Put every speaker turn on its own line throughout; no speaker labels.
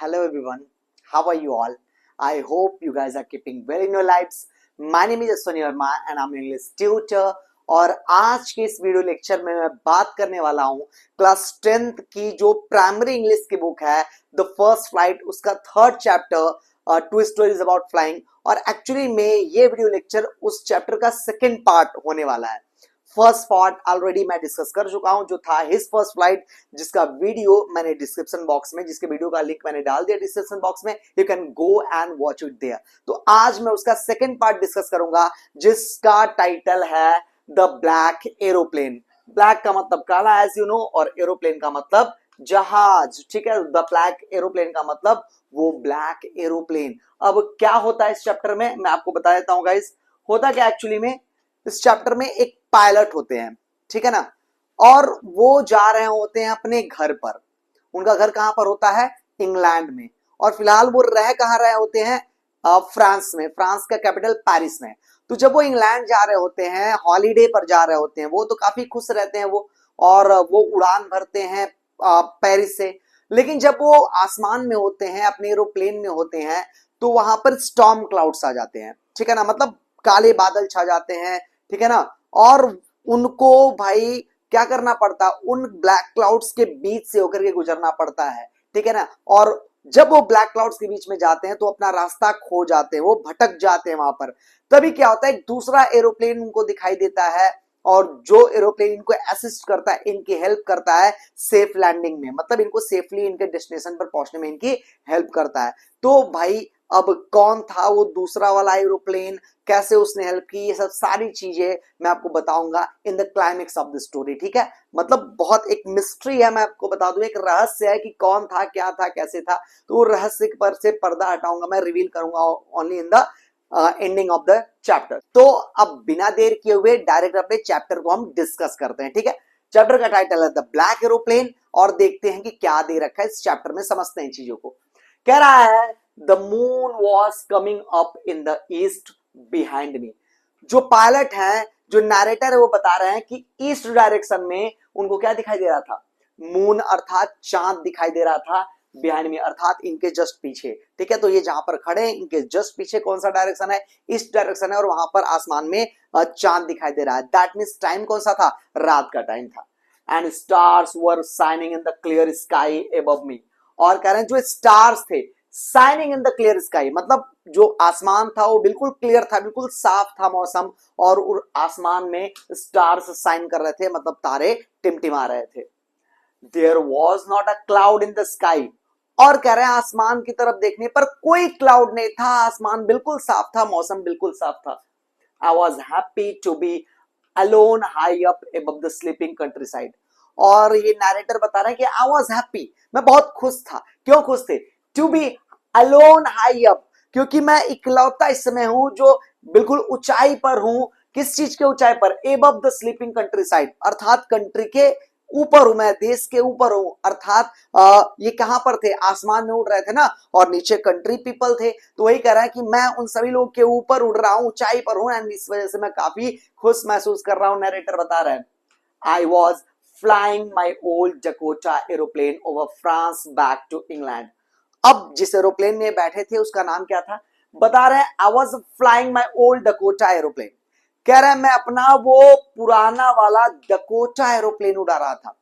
Hello everyone, how are you all? I hope you guys are keeping well in your lives. My name is Ashwani Verma and I'm an English tutor. और आज के इस video lecture में मैं बात करने वाला हूँ क्लास 10th की जो प्राइमरी इंग्लिश की बुक है द फर्स्ट फ्लाइट, उसका third chapter two stories about flying. और एक्चुअली में ये वीडियो लेक्चर उस चैप्टर का सेकेंड पार्ट होने वाला है। फर्स्ट पार्ट ऑलरेडी मैं डिस्कस कर चुका हूं जो था हिज फर्स्ट फ्लाइट, जिसका वीडियो मैंने डिस्क्रिप्शन बॉक्स में, जिसके वीडियो का लिंक मैंने डाल दिया डिस्क्रिप्शन बॉक्स में, you can go and watch it there. तो आज मैं उसका सेकंड पार्ट डिस्कस करूंगा जिसका टाइटल है द ब्लैक एरोप्लेन। ब्लैक का मतलब काला एज यू नो, और एरोप्लेन का मतलब जहाज, ठीक है। द ब्लैक एरोप्लेन का मतलब वो ब्लैक एरोप्लेन। अब क्या होता है इस चैप्टर में मैं आपको बता देता हूं गाइस। होता क्या एक्चुअली में, इस चैप्टर में एक पायलट होते हैं, ठीक है ना, और वो जा रहे होते हैं अपने घर पर। उनका घर कहां पर होता है? इंग्लैंड में। और फिलहाल वो रह कहां रहे होते हैं? फ्रांस में। फ्रांस का कैपिटल पेरिस में। तो जब वो इंग्लैंड जा रहे होते हैं, हॉलीडे पर जा रहे होते हैं, वो तो काफी खुश रहते हैं वो, और वो उड़ान भरते हैं पेरिस से। लेकिन जब वो आसमान में होते हैं, अपने एरोप्लेन में होते हैं, तो वहां पर स्टॉर्म क्लाउड्स आ जाते हैं, ठीक है ना, मतलब काले बादल छा जाते हैं, ठीक है ना। और उनको भाई क्या करना पड़ता, उन ब्लैक क्लाउड्स के बीच से होकर के गुजरना पड़ता है, ठीक है ना। और जब वो ब्लैक क्लाउड्स के बीच में जाते हैं तो अपना रास्ता खो जाते हैं, वो भटक जाते हैं वहां पर। तभी क्या होता है, एक दूसरा एरोप्लेन उनको दिखाई देता है, और जो एरोप्लेन इनको असिस्ट करता है, इनकी हेल्प करता है सेफ लैंडिंग में, मतलब इनको सेफली इनके डेस्टिनेशन पर पहुंचने में इनकी हेल्प करता है। तो भाई अब कौन था वो दूसरा वाला एरोप्लेन, कैसे उसने हेल्प की, ये सब सारी चीजें मैं आपको बताऊंगा in the climax of the story, ठीक है। मतलब बहुत एक मिस्ट्री है, मैं आपको बता दूं, एक रहस्य है कि कौन था, क्या था, कैसे था। तो वो रहस्य पर से पर्दा हटाऊंगा, मैं रिवील करूंगा only in the ending of the chapter. तो अब बिना देर किए हुए डायरेक्ट अपने चैप्टर को हम डिस्कस करते हैं, ठीक है। चैप्टर का टाइटल है द ब्लैक एरोप्लेन, और देखते हैं कि क्या दे रखा है इस चैप्टर में, समझते हैं चीजों को। कह रहा है the moon was coming up in the east behind me. जो पायलट है, जो नैरेटर है, वो बता रहे हैं कि ईस्ट डायरेक्शन में उनको क्या दिखाई दे रहा था? मून अर्थात चांद दिखाई दे रहा था, बिहाइंड में अर्थात इनके जस्ट पीछे, ठीक है। तो ये जहां पर खड़े हैं इनके जस्ट पीछे कौन सा डायरेक्शन है? ईस्ट डायरेक्शन है, और वहां पर आसमान में चांद दिखाई दे रहा है। दैट मीन्स टाइम कौन सा था? रात का टाइम था। And stars were shining in the clear sky above मी। और कह रहे हैं जो स्टार्स थे shining in the clear sky, मतलब जो आसमान था वो बिल्कुल क्लियर था, बिल्कुल साफ था मौसम, और आसमान में स्टार्स शाइन कर रहे थे, मतलब तारे टिमटिमा रहे थे। There was not a cloud in the sky. और कह रहे हैं आसमान की तरफ देखने पर कोई क्लाउड नहीं था, आसमान बिल्कुल साफ था, मौसम बिल्कुल साफ था। I was happy to be alone high up above the sleeping countryside. और ये नैरेटर बता रहे हैं कि आई वॉज हैप्पी, मैं बहुत खुश था। क्यों खुश थे? To be alone high up, क्योंकि मैं इकलौता इस समय हूं जो बिल्कुल ऊंचाई पर हूं। किस चीज के ऊंचाई पर? Above the sleeping country side, अर्थात कंट्री के ऊपर हूं, मैं देश के ऊपर हूं। अर्थात ये कहां पर थे? आसमान में उड़ रहे थे ना, और नीचे कंट्री पीपल थे। तो वही कह रहा है कि मैं उन सभी लोग के ऊपर उड़ रहा हूं, ऊंचाई पर हूं, एंड इस वजह से मैं काफी खुश महसूस कर रहा हूं। नरेटर बता रहे हैं I was flying my old Dakota aeroplane over France back to England. अब जिस एरोप्लेन में बैठे थे उसका नाम क्या था? बता रहे हैं I was flying my old Dakota aeroplane. कह रहे हैं मैं अपना वो पुराना वाला डकोटा एरोप्लेन उड़ा रहा था।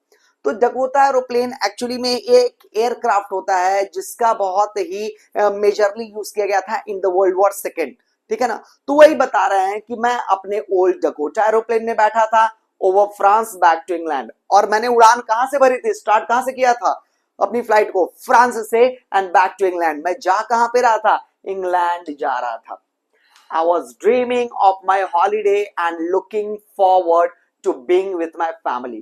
तो डकोटा एरोप्लेन एक्चुअली में एक एयरक्राफ्ट होता है जिसका बहुत ही मेजरली यूज किया गया था in the world war second, ठीक है ना। तो वही बता रहे हैं कि मैं अपने ओल्ड डकोटा एरोप्लेन में बैठा था over France back to England. और मैंने उड़ान कहां से भरी थी? स्टार्ट कहां से किया था अपनी फ्लाइट को? फ्रांस से, एंड बैक टू इंग्लैंड। मैं जा कहां पे रहा था? इंग्लैंड जा रहा था। I was dreaming of my holiday and looking forward to being with my family.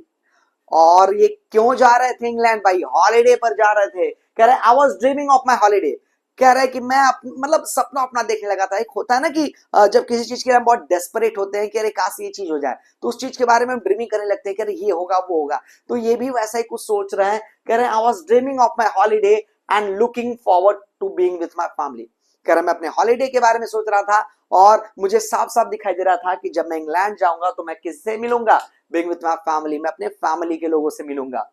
और ये क्यों जा रहे थे इंग्लैंड? भाई हॉलीडे पर जा रहे थे। कह रहे I was dreaming of my holiday. कह रहे कि मैं मतलब सपना अपना देखने लगा था। एक होता है ना कि जब किसी चीज के लिए हम बहुत डेस्परेट होते हैं कि अरे काश ये चीज हो जाए, तो उस चीज के बारे में हम ड्रीमिंग करने लगते हैं कि अरे ये होगा वो होगा। तो ये भी वैसा ही कुछ सोच रहे हैं। कह रहे I was dreaming of my holiday and looking forward to being with my family. कह रहा मैं अपने हॉलीडे के बारे में सोच रहा था, और मुझे साफ साफ दिखाई दे रहा था कि जब मैं इंग्लैंड जाऊंगा तो मैं किससे मिलूंगा? बीइंग विथ माय फैमिली, मैं अपने फैमिली के लोगों से मिलूंगा।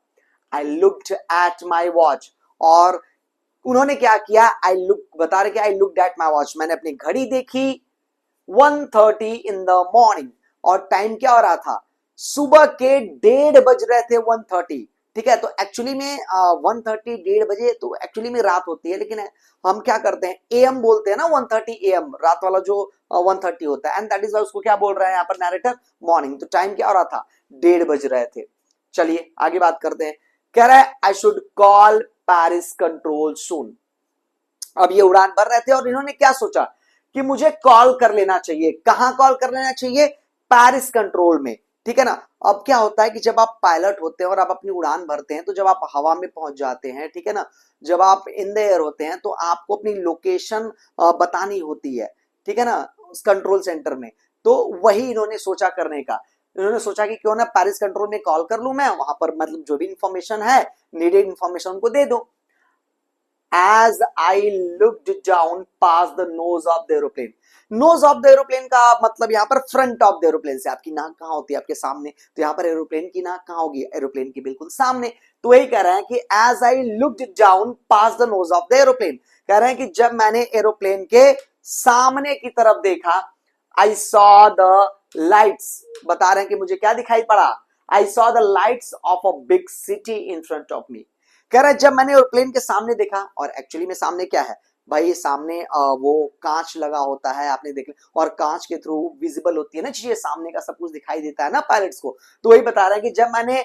I looked at my watch. और उन्होंने क्या किया, आई लुक, बता रहे कि I look at my watch, मैंने अपनी घड़ी देखी 1:30 इन द मॉर्निंग, और टाइम क्या हो रहा था, सुबह के 1:30 बज रहे थे 1:30। ठीक है, तो एक्चुअली में 1:30 1:30 बजे तो एक्चुअली में रात होती है, लेकिन हम क्या करते हैं एएम बोलते हैं ना, 1:30 एएम रात वाला जो 1:30 होता है, एंड दैट इज वाई उसको क्या बोल रहा है यहाँ पर नैरेटर, मॉर्निंग। तो टाइम क्या हो रहा था, 1:30 बज रहे थे। चलिए आगे बात करते हैं। कह रहा है I should call Paris control soon. अब ये उड़ान भर रहे थे और इन्होंने क्या सोचा कि मुझे कॉल कर लेना चाहिए। कहां कॉल कर लेना चाहिए, पेरिस कंट्रोल में। ठीक है ना। अब क्या होता है कि जब आप पायलट होते हैं और आप अपनी उड़ान भरते हैं, तो जब आप हवा में पहुंच जाते हैं, ठीक है ना, जब आप इन द एयर होते हैं, तो आपको अपनी लोकेशन बतानी होती है, ठीक है ना, उस कंट्रोल सेंटर में। तो वही इन्होंने सोचा करने का। इन्होंने सोचा कि क्यों ना पेरिस कंट्रोल में कॉल कर लूं मैं, वहां पर मतलब जो भी इंफॉर्मेशन है, नीडेड इंफॉर्मेशन उनको दे दूं। As I looked down past the nose of the aeroplane. Nose of the aeroplane का मतलब यहाँ पर फ्रंट ऑफ द एरोप्लेन से, आपकी नाक कहाँ होती है, आपके सामने। तो यहाँ पर एरोप्लेन की नाक कहाँ होगी, एरोप्लेन की बिल्कुल सामने। तो वही कह रहे हैं कि as I looked down past the nose of the aeroplane, कह रहे हैं कि जब मैंने एरोप्लेन के सामने की तरफ देखा, आई सॉ द लाइट्स, बता रहे हैं कि मुझे क्या दिखाई पड़ा, I saw the lights of a big city in front of मी। कह रहा है जब मैंने एरोप्लेन के सामने देखा, और एक्चुअली में सामने क्या है भाई, सामने वो कांच लगा होता है, आपने देख लिया, और कांच के थ्रू विजिबल होती है ना चीजें, सामने का सब कुछ दिखाई देता है ना पायलट्स को। तो वही बता रहा है कि जब मैंने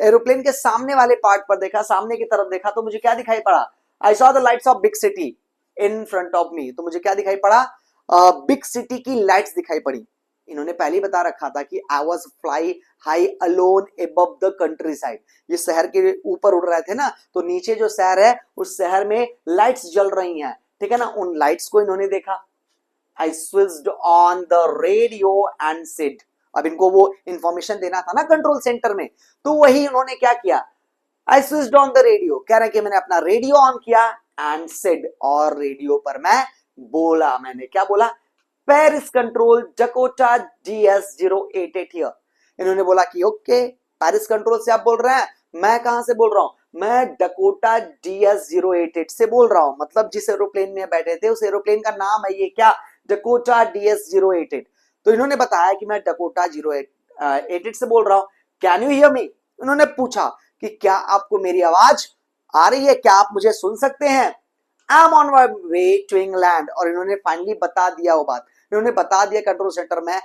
एरोप्लेन के सामने वाले पार्ट पर देखा, सामने की तरफ देखा, तो मुझे क्या दिखाई पड़ा, I saw the lights off big city in front of मी। तो मुझे क्या दिखाई पड़ा, बिग सिटी की लाइट्स दिखाई पड़ी। इन्होंने पहले ही बता रखा था कि I was fly high alone above the country side. ये शहर के ऊपर उड़ रहे थे ना, तो नीचे जो शहर है उस शहर में लाइट्स जल रही हैं, ठीक है ना, उन लाइट्स को इन्होंने देखा। I switched on the radio and said, अब इनको वो इंफॉर्मेशन देना था ना कंट्रोल सेंटर में, तो वही उन्होंने क्या किया, I switched on the radio, कह रहे हैं कि मैंने अपना रेडियो ऑन किया, एंड सेड, और रेडियो पर मैं बोला, मैंने क्या बोला, Paris control Dakota DS088 here. इन्होंने बोला कि ओके, पेरिस कंट्रोल से आप बोल रहे हैं, मैं कहां से बोल रहा हूं, मैं डकोटा DS088 से बोल रहा हूं। मतलब जिस एरोप्लेन में बैठे थे उस एरोप्लेन का नाम है ये क्या, डकोटा DS088। तो इन्होंने बताया कि मैं डकोटा 088 से बोल रहा हूं। कैन यू हियर मी, इन्होंने पूछा कि क्या आपको मेरी आवाज आ रही है, क्या आप मुझे सुन सकते हैं। I am on my way to England, और इन्होंने फाइनली बता दिया वो बात, इन्होंने बता दिया कंट्रोल सेंटर में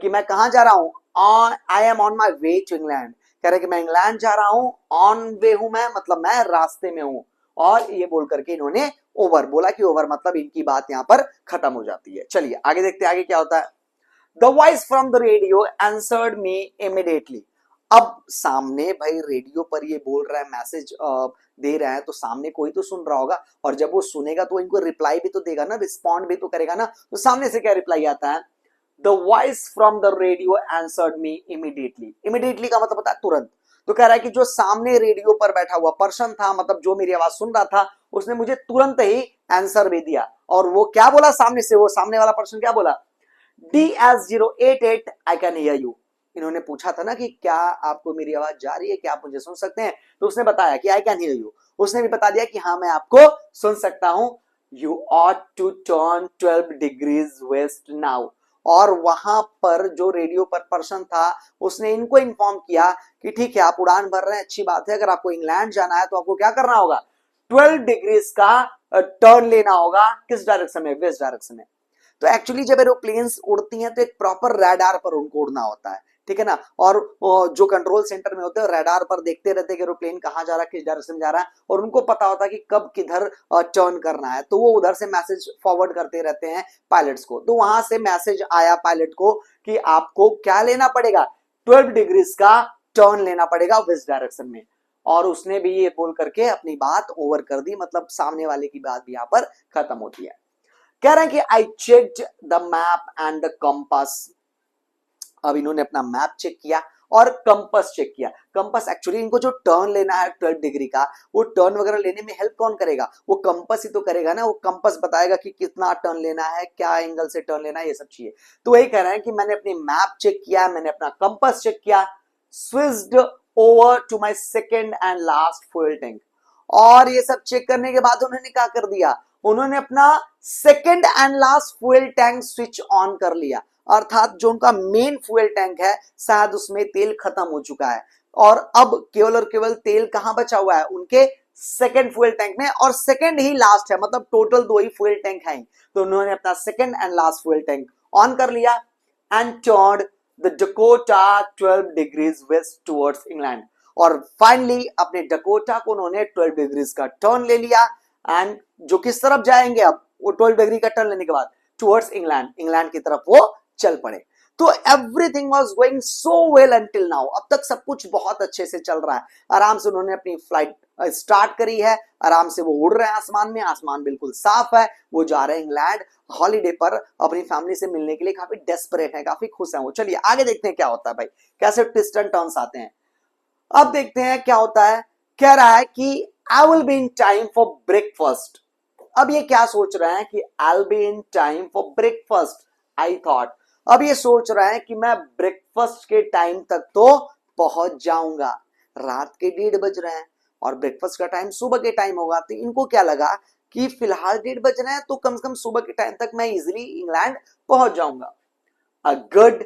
कि मैं कहां जा रहा हूं, I am on my way to England, कह रहे कि मैं इंग्लैंड जा रहा हूं, ऑन वे हूं मैं, मतलब मैं रास्ते में हूं। और ये बोल करके इन्होंने ओवर बोला, कि ओवर मतलब इनकी बात यहां पर खत्म हो जाती है। चलिए आगे देखते हैं आगे क्या होता है। The voice from the radio answered me immediately. अब सामने भाई रेडियो पर ये बोल रहा है, मैसेज दे रहा है, तो सामने कोई तो सुन रहा होगा, और जब वो सुनेगा तो इनको रिप्लाई भी तो देगा ना, रिस्पॉन्ड भी तो करेगा ना। तो सामने से क्या रिप्लाई आता है, the voice from the radio answered me immediately. Immediately का मतलब होता है तुरंत। तो कह रहा है कि जो सामने रेडियो पर बैठा हुआ पर्सन था, मतलब जो मेरी आवाज सुन रहा था, उसने मुझे तुरंत ही आंसर भी दिया। और वो क्या बोला सामने से, वो सामने वाला पर्सन क्या बोला, DS088 I can hear you. इन्होंने पूछा था ना कि क्या आपको मेरी आवाज जा रही है, क्या आप मुझे सुन सकते हैं, तो उसने बताया कि आई कैन हियर यू। उसने भी बता दिया कि हाँ मैं आपको सुन सकता हूं। You ought to turn 12 degrees west now. और वहां पर जो रेडियो पर पर्सन था, उसने इनको इन्फॉर्म किया कि ठीक है आप उड़ान भर रहे हैं, अच्छी बात है, अगर आपको इंग्लैंड जाना है तो आपको क्या करना होगा, 12 डिग्रीज का टर्न लेना होगा। किस डायरेक्शन में, वेस्ट डायरेक्शन में। तो एक्चुअली जब एरोप्लेन्स उड़ती हैं तो एक प्रॉपर रडार पर उनको उड़ना होता है, ठीक है ना। और जो कंट्रोल सेंटर में होते हैं रडार पर देखते रहते हैं कि एरोप्लेन कहां जा रहा है, किस डायरेक्शन में जा रहा है, और उनको पता होता है कि कब किधर टर्न करना है। तो वो उधर से मैसेज फॉरवर्ड करते रहते हैं पायलट्स को। तो वहां से मैसेज आया पायलट को कि आपको क्या लेना पड़ेगा, 12 डिग्रीज का टर्न लेना पड़ेगा वेस्ट डायरेक्शन में। और उसने भी ये बोल करके अपनी बात ओवर कर दी, मतलब सामने वाले की बात भी यहां पर खत्म होती है। कह रहे हैं कि I checked the map and the compass. अब इन्होंने अपना मैप चेक किया और कंपास चेक किया। कंपास एक्चुअली इनको जो टर्न लेना है 12 डिग्री का, वो टर्न वगैरह लेने में हेल्प कौन करेगा, वो कंपास ही तो करेगा ना। वो कंपास बताएगा कि कितना टर्न लेना है, क्या एंगल से टर्न लेना है, ये सब चीजें। तो वही कह रहे हैं कि मैंने अपनी मैप चेक किया, मैंने अपना कंपास चेक किया, switched over to my second and last fuel tank. और ये सब चेक करने के बाद उन्होंने क्या कर दिया, उन्होंने अपना second and last fuel tank switch on कर लिया, अर्थात जो उनका मेन फ्यूल टैंक है शायद उसमें तेल खत्म हो चुका है और अब केवल और केवल तेल कहां बचा हुआ है, उनके सेकेंड फ्यूल टैंक में, और सेकेंड ही लास्ट है, मतलब टोटल 2 ही फ्यूल टैंक हैं। तो उन्होंने अपना second and last fuel tank on कर लिया and turned the Dakota 12 degrees west towards England, और फाइनली अपने डकोटा को उन्होंने 12 डिग्रीज का टर्न ले लिया एंड जो किस तरफ जाएंगे अब, वो 12 डिग्री का टर्न लेने के बाद टुवर्ड्स इंग्लैंड, इंग्लैंड की तरफ वो चल पड़े। तो everything was going so well until now, अब तक सब कुछ बहुत अच्छे से चल रहा है, आराम से उन्होंने अपनी फ्लाइट स्टार्ट करी है, आराम से वो उड़ रहे हैं आसमान में, आसमान बिल्कुल साफ है, वो जा रहे हैं इंग्लैंड हॉलीडे पर अपनी फैमिली से मिलने के लिए, काफी डेस्परेट है, काफी खुश है वो। चलिए आगे देखते हैं क्या होता है भाई, कैसे ट्विस्ट एंड टर्न्स आते हैं। अब देखते हैं क्या होता है, कह रहा है कि I will be in time for breakfast. अब ये क्या सोच रहे हैं कि I will be in time for breakfast, I thought, अब ये सोच रहा है कि मैं ब्रेकफास्ट के टाइम तक तो पहुंच जाऊंगा, रात के 1:30 बज रहे हैं और ब्रेकफास्ट का टाइम सुबह के टाइम होगा, तो इनको क्या लगा कि फिलहाल 1:30 बज रहे हैं तो कम से कम सुबह के टाइम तक मैं इजिली इंग्लैंड पहुंच जाऊंगा। A good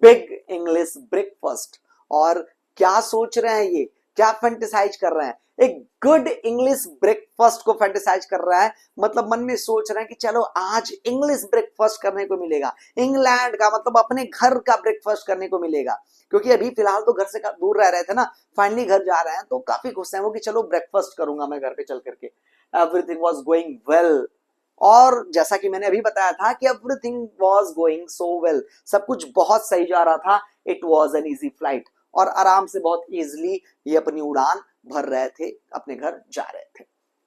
big English breakfast, और क्या सोच रहे हैं ये, क्या फैंटेसाइज कर रहे हैं, एक गुड इंग्लिश ब्रेकफास्ट को फैंटेसाइज कर रहा है, मतलब मन में सोच रहे हैं कि चलो आज इंग्लिश ब्रेकफास्ट करने को मिलेगा, इंग्लैंड का मतलब अपने घर का ब्रेकफास्ट करने को मिलेगा, क्योंकि अभी फिलहाल तो घर से दूर रह रहे थे ना, फाइनली घर जा रहे हैं तो काफी खुश हैं वो कि चलो ब्रेकफास्ट करूंगा मैं घर पे चल करके। एवरीथिंग वाज गोइंग वेल, और जैसा कि मैंने अभी बताया था कि everything was going so well, सब कुछ बहुत सही जा रहा था, it was an easy flight, और आराम से बहुत इजीली ये अपनी उड़ान भर रहे थे, अपने घर जा रहे थे।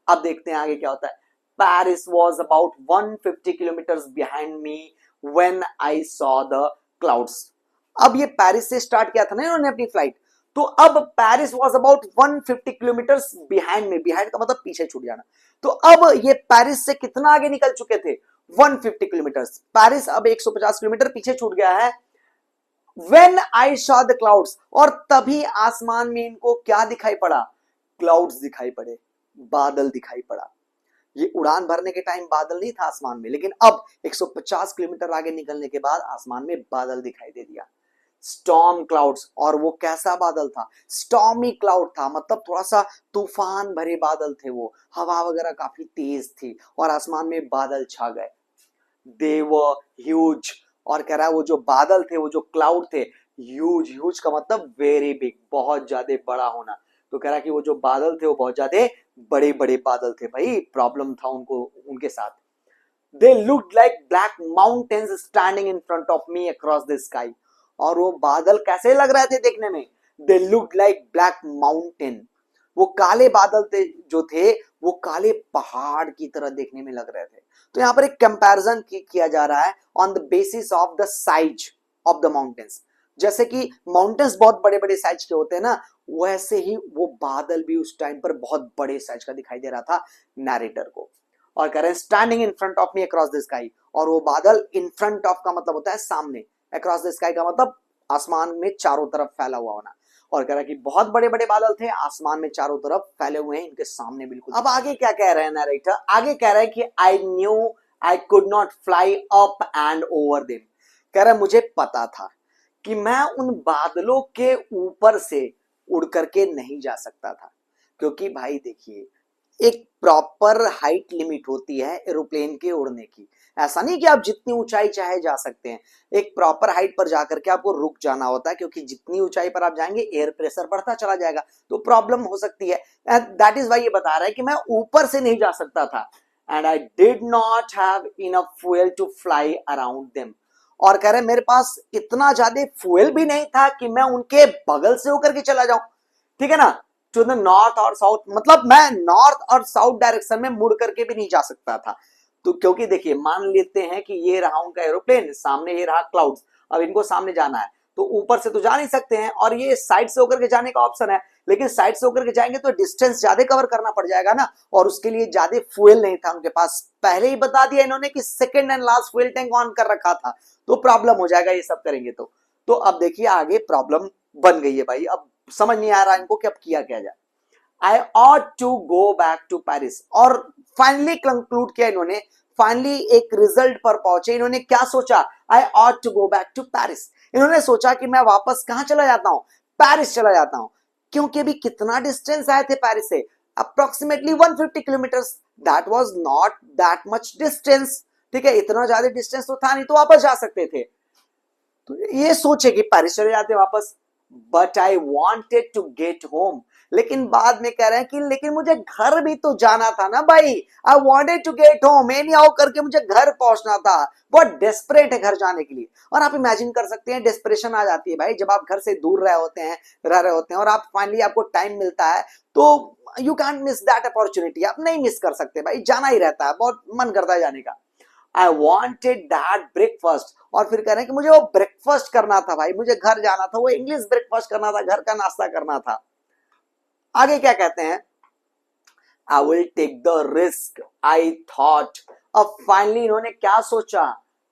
अब देखते हैं आगे क्या होता है। Paris was about 150 kilometres behind me when I saw the clouds. अब ये पेरिस से स्टार्ट किया था ना इन्होंने अपनी फ्लाइट, तो अब Paris was about 150 kilometres behind में, बिहाइंड का मतलब पीछे छूट जाना, तो अब ये पेरिस से कितना आगे निकल चुके थे, 150 किलोमीटर्स, पेरिस अब 150 किलोमीटर पीछे छूट गया है। When I saw the clouds, और तभी आसमान में इनको क्या दिखाई पड़ा, क्लाउड्स दिखाई पड़े, बादल दिखाई पड़ा। ये उड़ान भरने के टाइम बादल नहीं था आसमान में, लेकिन अब 150 किलोमीटर आगे निकलने के बाद आसमान में बादल दिखाई दे दिया, स्टॉर्म क्लाउड्स। और वो कैसा बादल था, स्टॉर्मी क्लाउड था, मतलब थोड़ा सा तूफान भरे बादल थे, वो हवा वगैरह काफी तेज थी और आसमान में बादल छा गए। दे वर ह्यूज, और कह रहा है वो जो बादल थे, वो जो क्लाउड थे, ह्यूज, ह्यूज का मतलब वेरी बिग, बहुत ज्यादा बड़ा होना, तो कह रहा है कि वो जो बादल थे वो बहुत ज्यादा बड़े बड़े बादल थे भाई, प्रॉब्लम था उनको उनके साथ। They looked like black mountains standing in front of me across the sky, और वो बादल कैसे लग रहे थे देखने में, they looked like black mountain, वो काले बादल थे जो थे, वो काले पहाड़ की तरह देखने में लग रहे थे। तो यहां पर एक कंपैरिजन किया जा रहा है on the basis of the size of the mountains, जैसे कि माउंटेन्स बहुत बड़े बड़े साइज के होते हैं ना, वैसे ही वो बादल भी उस टाइम पर बहुत बड़े साइज का दिखाई दे रहा था नैरेटर को। और कह रहे हैं standing in front of me across the sky, और वो बादल इन फ्रंट ऑफ का मतलब होता है सामने, अक्रॉस द स्काई का मतलब आसमान में चारों तरफ फैला हुआ होना, और कह रहा है कि बहुत बड़े बड़े बादल थे आसमान में चारों तरफ फैले हुए हैं इनके सामने बिल्कुल। अब आगे क्या कह रहे हैं नरेटर, आगे कह रहे हैं कि I knew I could not fly up and over them, कह रहा है मुझे पता था कि मैं उन बादलों के ऊपर से उड़ करके नहीं जा सकता था, क्योंकि भाई देखिए एक प्रॉपर हाइट लिमिट होती है एरोप्लेन के उड़ने की, ऐसा नहीं कि आप जितनी ऊंचाई चाहे जा सकते हैं, एक प्रॉपर हाइट पर जाकर के आपको रुक जाना होता है, क्योंकि जितनी ऊंचाई पर आप जाएंगे एयर प्रेशर बढ़ता चला जाएगा तो प्रॉब्लम हो सकती है। दैट इज वाई ये बता रहा है कि मैं ऊपर से नहीं जा सकता था, and I did not have enough fuel to fly around them, और कह रहे मेरे पास इतना ज्यादा फ्यूल भी नहीं था कि मैं उनके बगल से होकर के चला जाऊं, ठीक है ना, टू द नॉर्थ और साउथ, मतलब मैं नॉर्थ और साउथ डायरेक्शन में मुड़ करके भी नहीं जा सकता था। तो क्योंकि देखिए मान लेते हैं कि ये रहा उनका एरोप्लेन, सामने ये रहा क्लाउड्स, अब इनको सामने जाना है तो ऊपर से तो जा नहीं सकते हैं, और ये साइड से होकर के जाने का ऑप्शन है, लेकिन साइड से होकर के जाएंगे तो डिस्टेंस ज्यादा कवर करना पड़ जाएगा ना, और उसके लिए ज्यादा फ्यूल नहीं था उनके पास, पहले ही बता दिया इन्होंने कि second and last fuel tank on कर रखा था, तो प्रॉब्लम हो जाएगा ये सब करेंगे तो अब देखिए आगे प्रॉब्लम बन गई है भाई, अब समझ नहीं आ रहा इनको कि अब किया क्या जाए। I ought to go back to Paris. और फाइनली कंक्लूड किया इन्होंने, फाइनली एक रिजल्ट पर पहुंचे। इन्होंने क्या सोचा? I ought to go back to Paris. इन्होंने सोचा कि मैं वापस कहां चला जाता हूं? पेरिस चला जाता हूं। क्योंकि अभी कितना डिस्टेंस आए थे पेरिस से? Approximately 150 kilometres. That was not that much distance. ठीक है, इतना ज्यादा डिस्टेंस तो था नहीं, तो वापस जा सकते थे। तो ये सोचे कि पेरिस चले जाते वापस। But I wanted to get home. लेकिन बाद में कह रहे हैं कि लेकिन मुझे घर भी तो जाना था ना भाई। I wanted to get home, anyhow करके मुझे घर पहुंचना था। बहुत डेस्परेट है घर जाने के लिए। और आप इमेजिन कर सकते हैं, डेस्परेशन आ जाती है भाई जब आप घर से दूर रह रहे होते हैं और आप फाइनली आपको टाइम मिलता है, तो you can't miss that opportunity. आप नहीं मिस कर सकते भाई, जाना ही रहता है, बहुत मन करता है जाने का। I wanted that breakfast. और फिर कह रहे हैं कि मुझे वो ब्रेकफास्ट करना था भाई, मुझे घर जाना था, वो इंग्लिश ब्रेकफास्ट करना था, घर का नाश्ता करना था। आगे क्या कहते हैं? I will take the risk I thought. अब फाइनली इन्होंने क्या सोचा?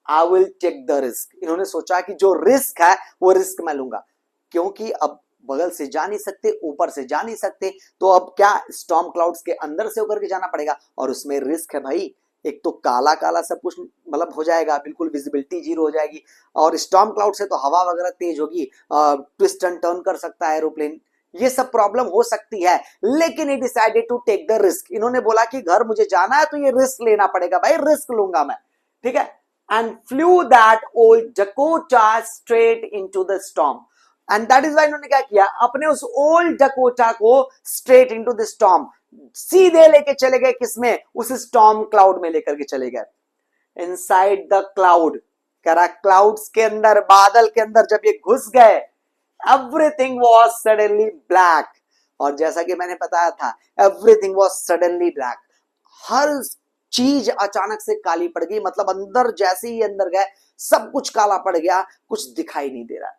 I will take the risk. इन्होंने सोचा कि जो रिस्क है वो रिस्क मैं लूंगा, क्योंकि अब बगल से जा नहीं सकते, ऊपर से जा नहीं सकते, तो अब क्या स्टॉर्म क्लाउड्स के अंदर से होकर के जाना पड़ेगा। और उसमें रिस्क है भाई, एक तो काला काला सब कुछ मतलब हो जाएगा, बिल्कुल विजिबिलिटी जीरो हो जाएगी। और स्टॉर्म क्लाउड से तो हवा वगैरह तेज होगी, ट्विस्ट एंड टर्न कर सकता है एरोप्लेन, ये सब प्रॉब्लम हो सकती है। लेकिन he decided to take the risk. इन्होंने बोला कि घर मुझे जाना है तो ये रिस्क लेना पड़ेगा भाई, रिस्क लूंगा मैं। ठीक है, and flu that old Dakota straight into the storm. And that is why इन्होंने क्या किया, अपने उस ओल्ड डकोटा को स्ट्रेट इनटू द स्टॉर्म, सीधे लेके चले गए किसमें? उस स्टॉर्म क्लाउड में लेकर के चले गए। इनसाइड द क्लाउड, करा क्लाउड्स के अंदर, बादल के अंदर जब ये घुस गए, एवरीथिंग वॉज सडनली ब्लैक। और जैसा कि मैंने बताया था, एवरीथिंग वॉज सडनली ब्लैक। हर चीज अचानक से काली पड़ गई। मतलब अंदर जैसे ही अंदर गए, सब कुछ काला पड़ गया, कुछ दिखाई नहीं दे रहा।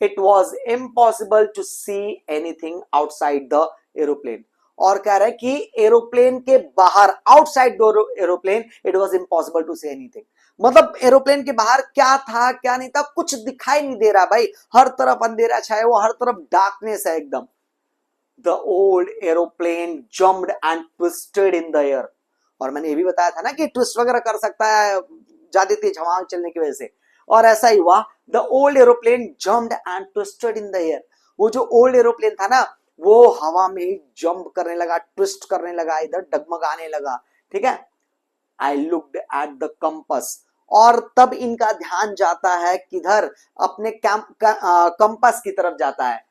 It was impossible to see anything outside the aeroplane. और कह रहे हैं कि एरोप्लेन के बाहर, outside the aeroplane, it was impossible to see anything. मतलब एरोप्लेन के बाहर क्या था क्या नहीं था, कुछ दिखाई नहीं दे रहा भाई। हर तरफ अंधेरा छाया हुआ, हर तरफ डार्कनेस है एकदम। The old aeroplane jumped and twisted in the air. और मैंने ये भी बताया था ना कि ट्विस्ट वगैरह कर सकता है ज्यादा तेज हवा चलने की वजह से, और ऐसा ही हुआ। The old aeroplane jumped and twisted in the air. वो जो ओल्ड एरोप्लेन था ना, वो हवा में ही जंप करने लगा, ट्विस्ट करने लगा, इधर डगमगाने लगा। ठीक है, I looked at the compass. और तब इनका ध्यान जाता है किधर? अपने कंपस की तरफ जाता है।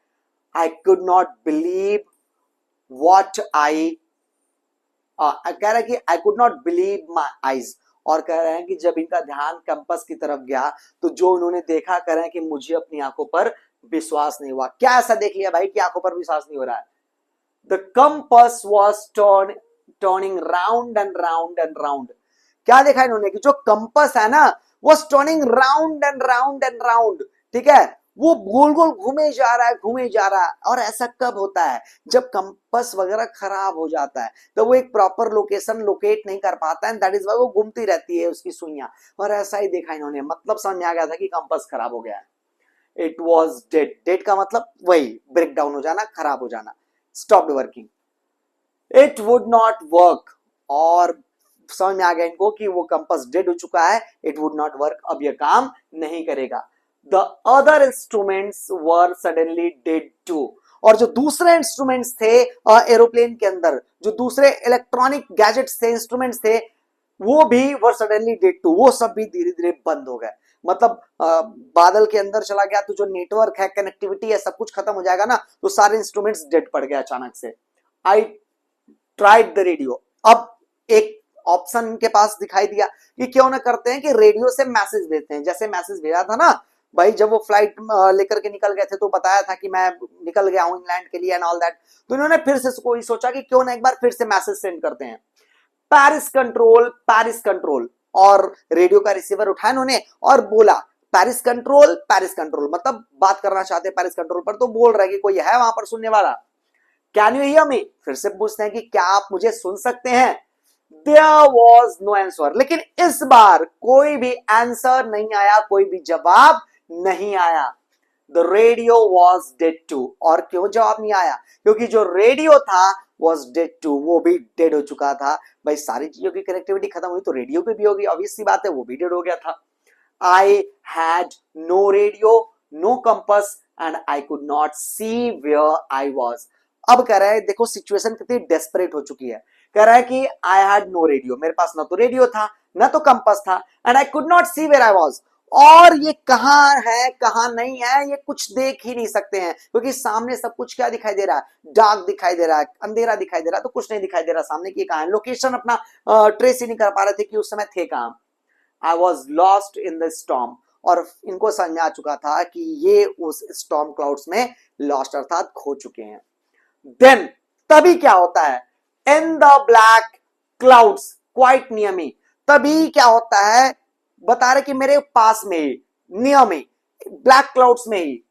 आई could not believe what I, कह रहा है कि I could not believe my eyes. और कह रहे हैं कि जब इनका ध्यान कंपस की तरफ गया, तो जो उन्होंने देखा, कह रहे हैं कि मुझे अपनी आंखों पर विश्वास नहीं हुआ। क्या ऐसा देख लिया भाई कि आंखों पर विश्वास नहीं हो रहा है? The compass was turning round and round and round. क्या देखा इन्होंने कि जो कंपस है ना, वो turning round and round and round. ठीक है, वो गोल गोल घूमे जा रहा है, घूमे जा रहा है। और ऐसा कब होता है? जब कंपस वगैरह खराब हो जाता है, तो वो एक प्रॉपर लोकेशन लोकेट नहीं कर पाता है, दैट इज वाई वो घूमती रहती है उसकी सुइयां। और ऐसा ही देखा इन्होंने, मतलब समझ में आ गया था कि कंपस खराब हो गया है। It was dead. डेड का मतलब वही ब्रेक डाउन हो जाना, खराब हो जाना, stopped working. It would not work. और समझ में आ गया इनको कि वो कंपास डेड हो चुका है, इट वुड नॉट वर्क, अब ये काम नहीं करेगा। The other instruments were suddenly dead too. और जो दूसरे इंस्ट्रूमेंट्स थे एरोप्लेन के अंदर, जो दूसरे इलेक्ट्रॉनिक गैजेट्स थे, इंस्ट्रूमेंट्स थे, वो भी वर सडनली डेड टू। वो सब भी धीरे धीरे बंद हो गए। मतलब बादल के अंदर चला गया तो जो नेटवर्क है, कनेक्टिविटी है, सब कुछ खत्म हो जाएगा ना, तो सारे इंस्ट्रूमेंट्स डेड पड़ गए अचानक से। I tried the radio. अब एक ऑप्शन इनके पास दिखाई दिया कि क्यों ना करते हैं कि रेडियो से मैसेज भेजते हैं। जैसे मैसेज भेजा था ना भाई, जब वो फ्लाइट लेकर के निकल गए थे, तो बताया था कि मैं निकल गया हूं इंग्लैंड के लिए एंड ऑल दैट। तो इन्होंने फिर से कोई सोचा कि क्यों ना एक बार फिर से मैसेज सेंड करते हैं। Paris control, Paris control. और रेडियो का रिसीवर उठाया उन्होंने और बोला पेरिस कंट्रोल, पेरिस कंट्रोल। मतलब बात करना चाहते हैं पेरिस कंट्रोल पर, तो बोल रहे कि कोई है वहां पर सुनने वाला? Can you hear me? फिर से पूछते हैं कि क्या आप मुझे सुन सकते हैं? There was no answer। लेकिन इस बार कोई भी आंसर नहीं आया, कोई भी जवाब नहीं आया। The radio was dead too. और क्यों जवाब नहीं आया? क्योंकि जो रेडियो था वॉज डेड टू, वो भी डेड हो चुका था। भाई सारी चीजों की कनेक्टिविटी खत्म हुई तो रेडियो पे भी होगी, ऑब्वियस सी बात है, वो भी डेड हो गया था। I had no radio, no compass and I could not see where I was. अब कह रहा है, देखो सिचुएशन कितनी डेस्परेट हो चुकी है। कह रहा है कि आई हैड नो रेडियो, मेरे पास ना तो रेडियो था ना तो कंपास था, and I could not see where I was. और ये कहां है कहां नहीं है ये कुछ देख ही नहीं सकते हैं, क्योंकि सामने सब कुछ क्या दिखाई दे रहा है? डार्क दिखाई दे रहा है, अंधेरा दिखाई दे रहा है, तो कुछ नहीं दिखाई दे रहा सामने की कहां है। लोकेशन अपना ट्रेस ही नहीं कर पा रहे थे कि उस समय थे कहां। I was lost in the storm. और इनको समझ में आ चुका था कि ये उस स्टॉर्म क्लाउड्स में लॉस्ट अर्थात खो चुके हैं। देन तभी क्या होता है? इन the black clouds quite near me. तभी क्या होता है? बता रहे कि मेरे पास में ही, नियर में, ब्लैक क्लाउड्स में ही,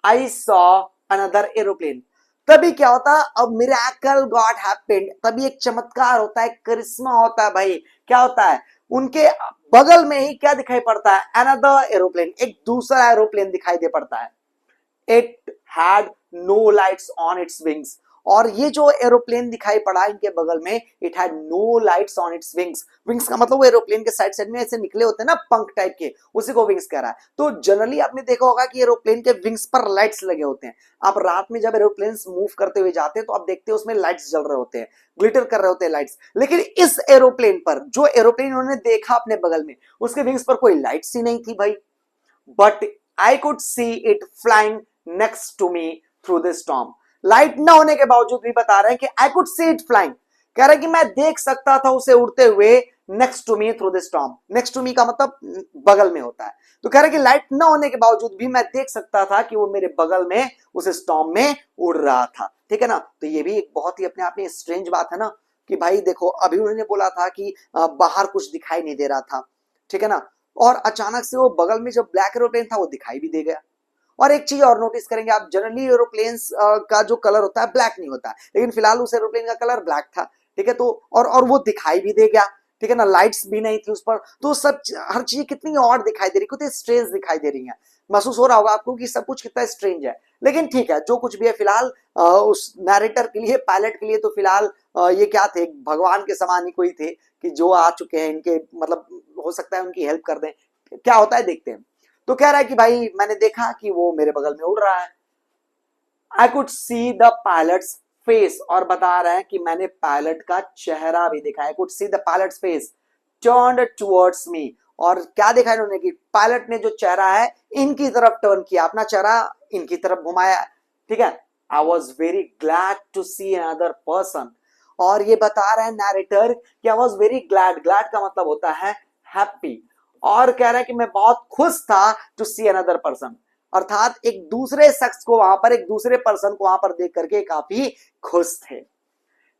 आई सॉ अनदर एरोप्लेन। तभी क्या होता है? अब मिरेकल गॉट हैपेंड। तभी एक चमत्कार होता है, करिश्मा होता है भाई। क्या होता है? उनके बगल में ही क्या दिखाई पड़ता है? अनदर एरोप्लेन, एक दूसरा एरोप्लेन दिखाई दे पड़ता है। It had no lights on its wings. और ये जो एरोप्लेन दिखाई पड़ा इनके बगल में, it had no lights on its wings. Wings का मतलब वो एरोप्लेन के साइड साइड में ऐसे निकले होते हैं ना, पंख टाइप के, उसी को विंग्स कह रहा है। तो जनरली आपने देखा होगा कि एरोप्लेन के विंग्स पर लाइट्स लगे होते हैं। आप रात में जब एरोप्लेन मूव करते हुए जाते हैं तो आप देखते हैं उसमें लाइट्स जल रहे होते हैं, ग्लिटर कर रहे होते हैं लाइट्स। लेकिन इस एरोप्लेन पर, जो एरोप्लेन उन्होंने देखा अपने बगल में, उसके विंग्स पर कोई लाइट्स ही नहीं थी भाई। But I could see it flying next to me through the storm. Light ना होने के बावजूद भी बता रहे हैं कि I could see it flying. कह रहे हैं कि मैं देख सकता था उसे उड़ते हुए next to me through the storm. Next to me का मतलब बगल में होता है। तो कह रहे हैं कि लाइट ना होने के बावजूद भी मैं देख सकता था कि वो मेरे बगल में उस स्टॉर्म में उड़ रहा था। ठीक है ना? तो ये भी एक बहुत ही अपने आप में स्ट्रेंज बात है ना, कि भाई देखो अभी उन्होंने बोला था कि बाहर कुछ दिखाई नहीं दे रहा था, ठीक है ना, और अचानक से वो बगल में जो ब्लैक एरोप्लेन था वो दिखाई भी दे गया। और एक चीज और नोटिस करेंगे आप, जनरली एरोप्लेन्स का जो कलर होता है ब्लैक नहीं होता है, लेकिन फिलहाल उस एरोप्लेन का कलर ब्लैक था। ठीक है, तो और वो दिखाई भी दे गया। ठीक है ना, लाइट्स भी नहीं थी उस पर, तो सब हर चीज कितनी और दिखाई दे रही, कितनी स्ट्रेंज दिखाई दे रही है। महसूस हो रहा होगा आपको कि सब कुछ कितना स्ट्रेंज है। लेकिन ठीक है, जो कुछ भी है फिलहाल उस नैरेटर के लिए, पायलट के लिए तो फिलहाल ये क्या थे, भगवान के समान ही कोई थे कि जो आ चुके हैं इनके, मतलब हो सकता है उनकी हेल्प कर दें। क्या होता है देखते हैं। तो कह रहा है कि भाई मैंने देखा कि वो मेरे बगल में उड़ रहा है। आई could see the pilots face. और बता रहा है कि मैंने पायलट का चेहरा भी देखा। आई could see the pilots face turned towards me. और क्या देखा इन्होंने कि पायलट ने जो चेहरा है इनकी तरफ टर्न किया, अपना चेहरा इनकी तरफ घुमाया। ठीक है, I was very glad to see another person. और ये बता रहा है नैरेटर कि I was very glad. Glad का मतलब होता है हैप्पी। और कह रहा है कि मैं बहुत खुश था टू सी अनदर पर्सन, अर्थात एक दूसरे शख्स को वहां पर, एक दूसरे पर्सन को वहां पर देख करके काफी खुश थे।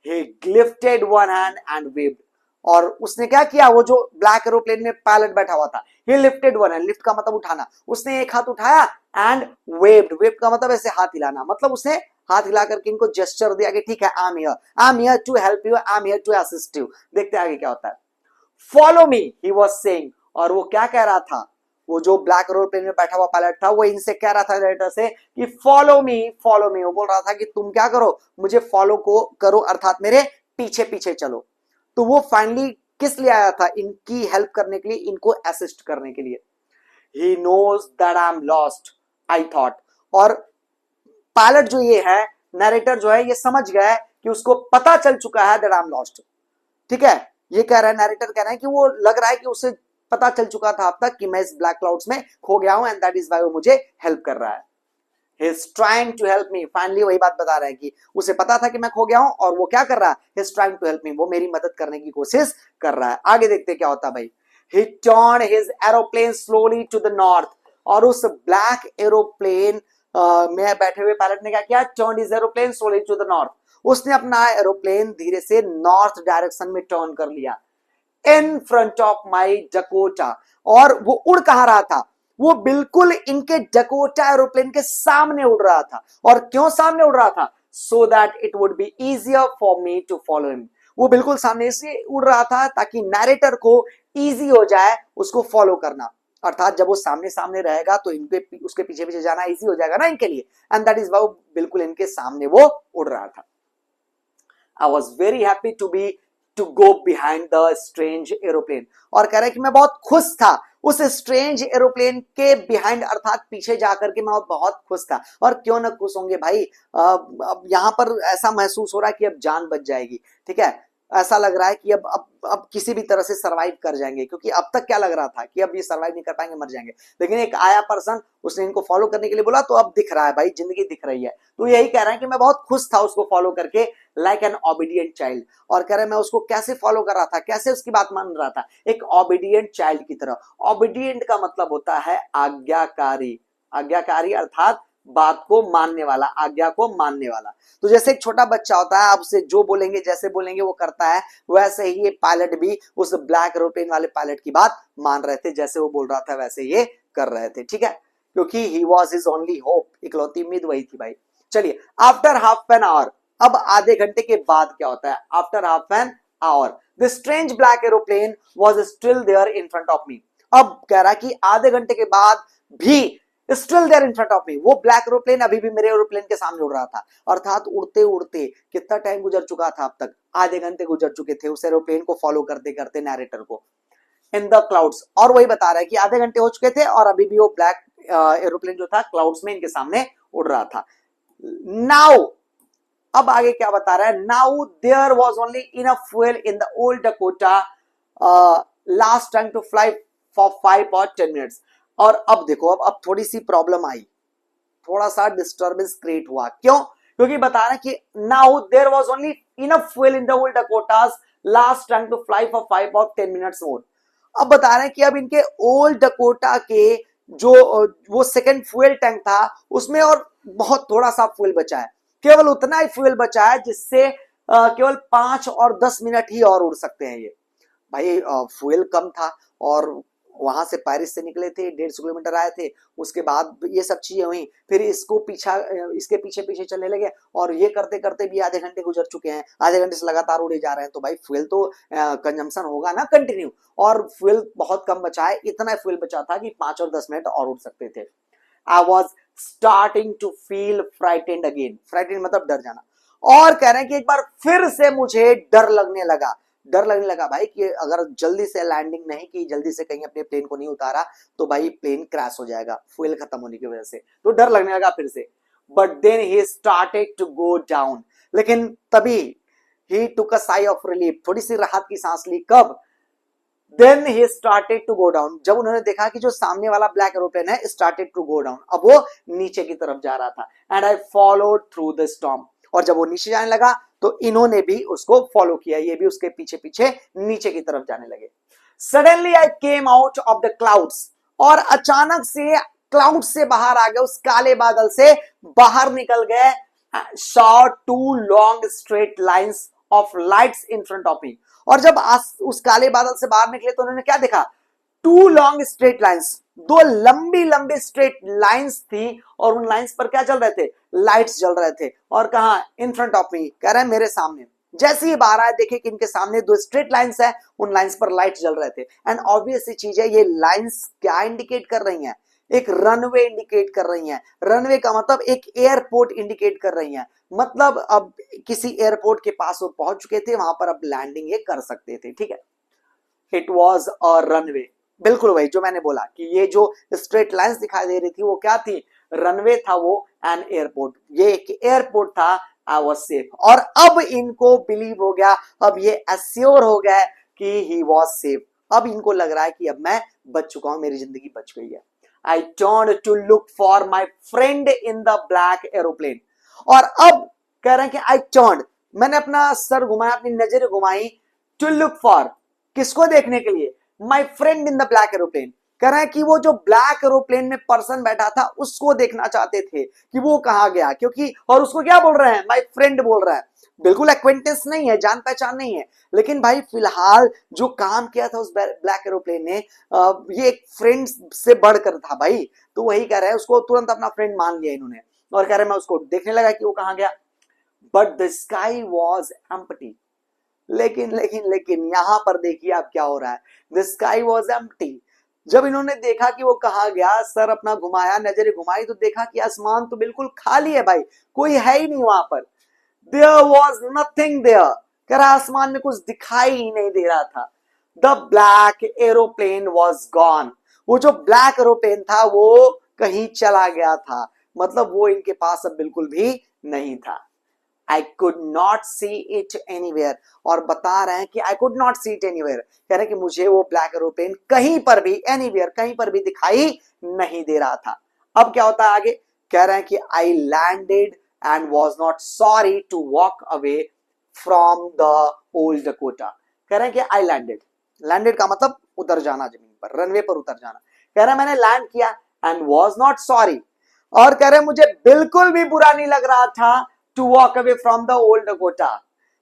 He lifted one hand and waved। और उसने क्या किया, वो जो ब्लैक एरोप्लेन में पायलट बैठा हुआ था, he lifted one hand, lift का मतलब उठाना, उसने एक हाथ उठाया and waved। waved का मतलब ऐसे हाथ हिलाना, मतलब उसने हाथ हिला करके इनको जेस्चर दिया कि ठीक है, I'm here to help you, I'm here to assist you। देखते आगे क्या होता है। Follow me, he was saying। और वो क्या कह रहा था, वो जो ब्लैक एरोप्लेन में बैठा हुआ पायलट था वो इनसे कह रहा था नरेटर से कि फॉलो मी, फॉलो मी। वो बोल रहा था कि तुम क्या करो, मुझे फॉलो को करो, अर्थात मेरे पीछे पीछे चलो। तो वो फाइनली किस लिए आया था? इनकी हेल्प करने के लिए, इनको असिस्ट करने के लिए। He knows that I am lost, I thought. और पायलट जो ये है, नरेटर जो है, ये समझ गया है कि उसको पता चल चुका है दैट आई एम लॉस्ट। ठीक है, ये कह रहा है, नरेटर कह रहा है कि वो लग रहा है कि उसे पता चल चुका था अब तक कि मैं इस ब्लैक क्लाउड्स में खो गया हूं, एंड दैट इज व्हाई वो मुझे हेल्प कर रहा है। He is trying to help me. Finally वही बात बता रहा है कि उसे पता था कि मैं खो गया हूं, और वो क्या कर रहा है, he is trying to help me, वो मेरी मदद करने की कोशिश कर रहा है। आगे देखते क्या होता है भाई। He turn his aeroplane slowly to the north. और उस ब्लैक एरोप्लेन में बैठे हुए पायलट ने क्या किया, turn his aeroplane slowly to the north. उसने अपना एरोप्लेन धीरे से नॉर्थ डायरेक्शन में टर्न कर लिया, इन फ्रंट ऑफ माई डकोटा। और वो उड़ कहां रहा था, वो बिल्कुल इनके डकोटा एरोप्लेन के सामने उड़ रहा था। और क्यों सामने उड़ रहा था? So that it would be easier for me to follow him. वो बिल्कुल सामने से उड़ रहा था ताकि नैरेटर को इजी हो जाए उसको फॉलो करना। अर्थात जब वो सामने सामने रहेगा तो इनके उसके पीछे पीछे जाना इजी हो जाएगा ना इनके लिए, एंड दैट इज वाई बिल्कुल इनके सामने वो उड़ रहा था। I was very happy to go behind the strange aeroplane, और कह रहा है कि मैं बहुत खुश था उस स्ट्रेंज एरोप्लेन के बिहाइंड अर्थात पीछे जाकर के मैं बहुत खुश था। और क्यों ना खुश होंगे भाई, अब यहां पर ऐसा महसूस हो रहा है कि अब जान बच जाएगी, ठीक है, ऐसा लग रहा है कि अब किसी भी तरह से सरवाइव कर जाएंगे, क्योंकि अब तक क्या लग रहा था कि अब ये सरवाइव नहीं कर पाएंगे, मर जाएंगे। लेकिन एक आया पर्सन, उसने इनको फॉलो करने के लिए बोला, तो अब दिख रहा है भाई, जिंदगी दिख रही है। तो यही कह रहा है कि मैं बहुत खुश था उसको फॉलो करके, लाइक एन ओबीडियंट चाइल्ड। और कह रहे मैं उसको कैसे फॉलो कर रहा था, कैसे उसकी बात मान रहा था, एक ओबीडियंट चाइल्ड की तरह। ओबीडियंट का मतलब होता है आज्ञाकारी, आज्ञाकारी अर्थात बात को मानने वाला, आज्ञा को मानने वाला। तो जैसे एक छोटा बच्चा होता है, आप उसे जो बोलेंगे जैसे बोलेंगे वो करता है, वैसे ही ये पायलट भी उस ब्लैक एरोप्लेन वाले पायलट की बात मान रहे थे, जैसे वो बोल रहा था वैसे ये कर रहे थे, ठीक है, क्योंकि he was his only hope, इकलौती उम्मीद वही थी भाई। चलिए, आफ्टर हाफ एन आवर, अब आधे घंटे के बाद क्या होता है, after half an hour the strange black aeroplane was still there in front of me. अब कह रहा कि आधे घंटे के बाद भी still there in front of me, वो ब्लैक एरोप्लेन अभी भी मेरे एरोप्लेन के सामने उड़ रहा था। अर्थात उड़ते उड़ते कितना टाइम गुजर चुका था अब तक, आधे घंटे गुजर चुके थे उस एरोप्लेन को फॉलो करते करते नैरेटर को, इन द क्लाउड्स। और वही बता रहा है कि आधे घंटे हो चुके थे और अभी भी वो ब्लैक एरोप्लेन जो था क्लाउड्स में इनके सामने उड़ रहा था। नाउ, अब आगे क्या बता रहा है, now there was only enough fuel in the old Dakota last time to fly for 5 और 10 मिनट्स। और अब देखो, अब थोड़ी सी प्रॉब्लम आई, थोड़ा सा डिस्टर्बेंस क्रिएट हुआ। क्यों? क्योंकि बता रहे हैं कि now there was only enough fuel in the old Dakotas last time to fly for 5 और 10 मिनट्स मोर। अब बता रहे हैं कि अब इनके ओल्ड डकोटा के जो वो सेकंड फ्यूल टैंक था उसमें और बहुत थोड़ा सा फ्यूल बचा है, केवल उतना ही फ्यूल बचा है जिससे केवल 5 और 10 मिनट ही और उड़ सकते हैं ये। भाई फ्यूल कम था और वहां से पेरिस से निकले थे, 150 किलोमीटर आए थे, उसके बाद ये सब चीजें हुई, फिर इसके पीछे पीछे चलने लगे, और ये करते करते भी आधे घंटे गुजर चुके हैं, आधे घंटे से लगातार उड़े जा रहे हैं। तो भाई फ्यूल तो कंजम्पशन होगा ना कंटिन्यू, और फ्यूल बहुत कम बचा है, इतना फ्यूल बचा था कि 5 और 10 मिनट और उड़ सकते थे। I was starting to feel frightened again, frightened मतलब डर जाना, और कह रहे हैं कि एक बार फिर से मुझे डर लगने लगा। डर लगने लगा भाई कि अगर जल्दी से लैंडिंग नहीं की, जल्दी से कहीं अपने प्लेन को नहीं उतारा तो भाई प्लेन क्रैश हो जाएगा फ्यूल खत्म होने की वजह से, तो डर लगने लगा फिर से। But then he started to go down, लेकिन तभी ही took a sigh of relief, थोड़ी सी राहत की सांस ली। कब? Then he started to go down, जब उन्होंने देखा कि जो सामने वाला ब्लैक एरोप्लेन है स्टार्टेड टू गो डाउन, अब वो नीचे की तरफ जा रहा था। And I followed through the storm, और जब वो नीचे जाने लगा तो इन्होंने भी उसको फॉलो किया, ये भी उसके पीछे पीछे नीचे की तरफ जाने लगे। Suddenly I came out of the clouds, और अचानक से क्लाउड से बाहर आ गए, उस काले बादल से बाहर निकल गए। Saw 2 long straight lines of lights in front of मी, और जब उस काले बादल से बाहर निकले तो उन्होंने क्या देखा, 2 लॉन्ग स्ट्रेट लाइंस, 2 लंबी लंबी स्ट्रेट लाइंस थी, और उन लाइंस पर क्या चल रहे थे, लाइट्स जल रहे थे। और कहा, इन फ्रंट ऑफ मी, कह रहे हैं मेरे सामने। जैसे ही बाहर आए देखे कि इनके सामने 2 स्ट्रेट लाइंस है, उन लाइंस पर लाइट जल रहे थे। एंड ऑब्वियस सी चीज है, ये लाइंस क्या इंडिकेट कर रही हैं, एक रनवे इंडिकेट कर रही हैं। रनवे का मतलब एक एयरपोर्ट इंडिकेट कर रही हैं, मतलब अब किसी एयरपोर्ट के पास वो पहुंच चुके थे, वहां पर अब लैंडिंग ये कर सकते थे, ठीक है। इट वॉज अ रनवे, बिल्कुल वही जो मैंने बोला कि ये जो स्ट्रेट लाइंस दिखाई दे रही थी वो क्या थी, रनवे था वो, एन एयरपोर्ट, ये एक एयरपोर्ट था। आई वॉज सेफ, और अब इनको बिलीव हो गया, अब ये एश्योर हो गया कि ही वॉज सेफ। अब इनको लग रहा है कि अब मैं बच चुका हूं, मेरी जिंदगी बच गई है। I turn to look for my friend in the black aeroplane, और अब कह रहे हैं कि आई टर्न, मैंने अपना सर घुमाया, अपनी नजर घुमाई, टू लुक फॉर, किसको देखने के लिए, माई friend in the black aeroplane. कह रहे हैं कि वो जो ब्लैक एरोप्लेन में पर्सन बैठा था उसको देखना चाहते थे कि वो कहां गया, क्योंकि और उसको क्या बोल रहे हैं, माई फ्रेंड बोल रहा है, बिल्कुल एक्वेंटेंस नहीं है, जान पहचान नहीं है, लेकिन भाई फिलहाल जो काम किया था उस ब्लैक एरोप्लेन ने ये एक फ्रेंड से बढ़कर था भाई। तो वही कह रहे हैं, उसको तुरंत अपना फ्रेंड मान लिया इन्होंने, और कह रहे हैं मैं उसको देखने लगा कि वो कहां गया। But the sky was empty, लेकिन लेकिन लेकिन यहां पर देखिए आप क्या हो रहा है, द स्काई वॉज एम्प्टी, जब इन्होंने देखा कि वो कहाँ गया, सर अपना घुमाया, नजरें घुमाई तो देखा कि आसमान तो बिल्कुल खाली है भाई, कोई है ही नहीं वहां पर। देयर वॉज नथिंग देयर, कह रहा आसमान में कुछ दिखाई ही नहीं दे रहा था। The black aeroplane was gone, वो जो ब्लैक एरोप्लेन था वो कहीं चला गया था, मतलब वो इनके पास अब बिल्कुल भी नहीं था। I could not see it anywhere, और बता रहे हैं कि I could not see it anywhere, कह रहे हैं कि मुझे वो ब्लैक एरोप्लेन कहीं पर भी, anywhere कहीं पर भी दिखाई नहीं दे रहा था। अब क्या होता है आगे, कह रहे हैं कि I landed and was not sorry to walk away from the old Dakota, कह रहे हैं कि I landed, landed का मतलब उतर जाना, जमीन पर, रनवे पर उतर जाना। कह रहे हैं मैंने लैंड किया and was not sorry, और कह रहे हैं मुझे बिल्कुल भी बुरा नहीं लग रहा था to walk away from the old Dakota,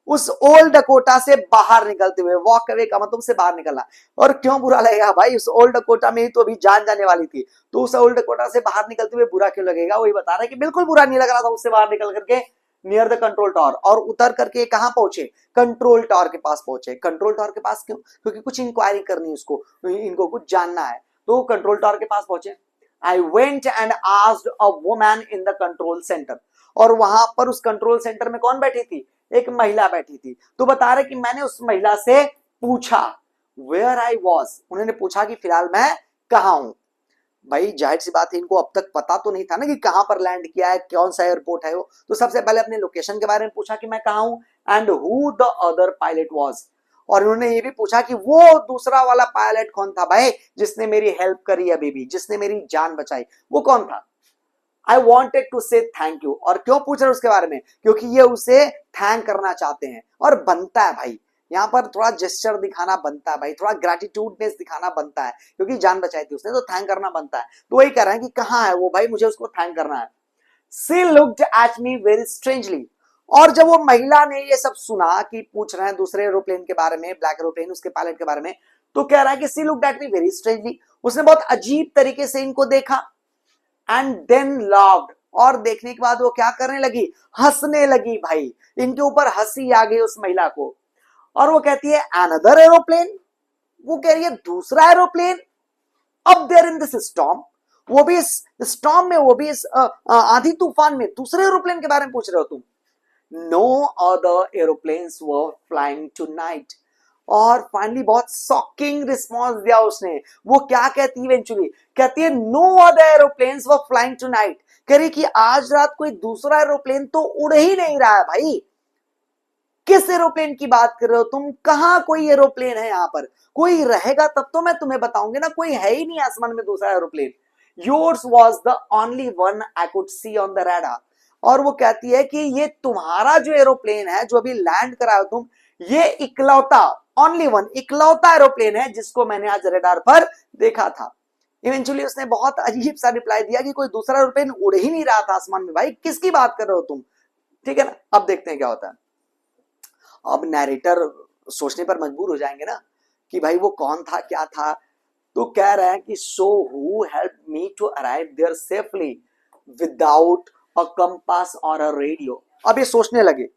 उस ओल्ड डकोटा से बाहर निकलते हुए, वॉक अवे का मतलब से बाहर निकलना। और क्यों बुरा लगेगा भाई, उस ओल्ड डकोटा में ही तो अभी जान जाने वाली थी, तो उस ओल्ड डकोटा से बाहर निकलते हुए बुरा क्यों लगेगा, वही बता रहा है कि बिल्कुल बुरा नहीं लग रहा था उससे बाहर निकल करके नियर द कंट्रोल टावर। और उतर करके कहां पहुंचे, कंट्रोल टावर के पास पहुंचे। कंट्रोल टावर के पास क्यों, क्योंकि कुछ इंक्वायरी करनी उसको, इनको कुछ जानना है, तो कंट्रोल टावर के पास पहुंचे। I went and asked a woman in the control center, और वहां पर उस कंट्रोल सेंटर में कौन बैठी थी, एक महिला बैठी थी। तो बता रहे कि मैंने उस महिला से पूछा where I was, उन्होंने पूछा कि फिलहाल मैं कहां हूं। भाई जाहिर सी बात है, इनको अब तक पता तो नहीं था ना कि कहां पर लैंड किया है, कौन सा एयरपोर्ट है वो, तो सबसे पहले अपने लोकेशन के बारे में पूछा कि मैं कहां हूं, and who the other pilot was, और उन्होंने ये भी पूछा कि वो दूसरा वाला पायलट कौन था भाई, जिसने मेरी हेल्प करी अभी भी, जिसने मेरी जान बचाई, वो कौन था। आई वॉन्टेड टू से थैंक यू, और क्यों पूछ रहे उसके बारे में, क्योंकि ये उसे थैंक करना चाहते हैं, और बनता है भाई, यहाँ पर थोड़ा जेस्चर दिखाना बनता है भाई, थोड़ा ग्रेटिट्यूडनेस दिखाना बनता है, क्योंकि जान बचाई थी उसने, तो थैंक करना बनता है। तो वही कह रहे हैं कि कहाँ है वो भाई, मुझे उसको थैंक करना है। She looked at me very strangely, और जब वो महिला ने ये सब सुना कि पूछ रहे हैं दूसरे एरोप्लेन के बारे में, ब्लैक एरोप्लेन, उसके पायलट के बारे में, तो कह रहा है कि she looked at me very strangely, उसने बहुत अजीब तरीके से इनको देखा, एंड देन लव्ड, और देखने के बाद वो क्या करने लगी, हंसने लगी भाई, इनके ऊपर हंसी आ गई उस महिला को। और वो कहती है अनदर एरोप्लेन, वो कह रही है दूसरा एरोप्लेन, अब देयर इन दिस स्टॉर्म, वो भी इस स्टॉर्म में, वो भी इस आंधी तूफान में दूसरे एरोप्लेन के बारे में पूछ रहे हो तुम। No other aeroplanes were flying tonight, और फाइनली बहुत शॉकिंग रिस्पॉन्स दिया उसने। वो क्या कहती है इवेंचुअली, कहती है no other aeroplanes were flying tonight, कह रही कि आज रात कोई दूसरा एरोप्लेन तो उड़ ही नहीं रहा है भाई। किस एरोप्लेन की बात कर रहे हो तुम, कहां कोई एरोप्लेन है, यहाँ पर कोई रहेगा तब तो मैं तुम्हें बताऊंगी ना, कोई है ही नहीं आसमान में दूसरा aeroplane. Yours was the only one I could C on the radar, और वो कहती है कि ये तुम्हारा जो एरोप्लेन है, जो अभी लैंड कराया तुम, ये इकलौता, ओनली वन, इकलौता एरोप्लेन है जिसको मैंने आज रडार पर देखा था। इवेंचुअली उसने बहुत अजीब सा रिप्लाई दिया कि कोई दूसरा एरोप्लेन उड़ ही नहीं रहा था आसमान में, भाई किसकी बात कर रहे हो तुम। ठीक है ना, अब देखते हैं क्या होता है। अब नैरेटर सोचने पर मजबूर हो जाएंगे ना कि भाई वो कौन था, क्या था। तो कह रहे हैं कि so who help me to arrive there safely without a compass और अ रेडियो। अब ये सोचने लगे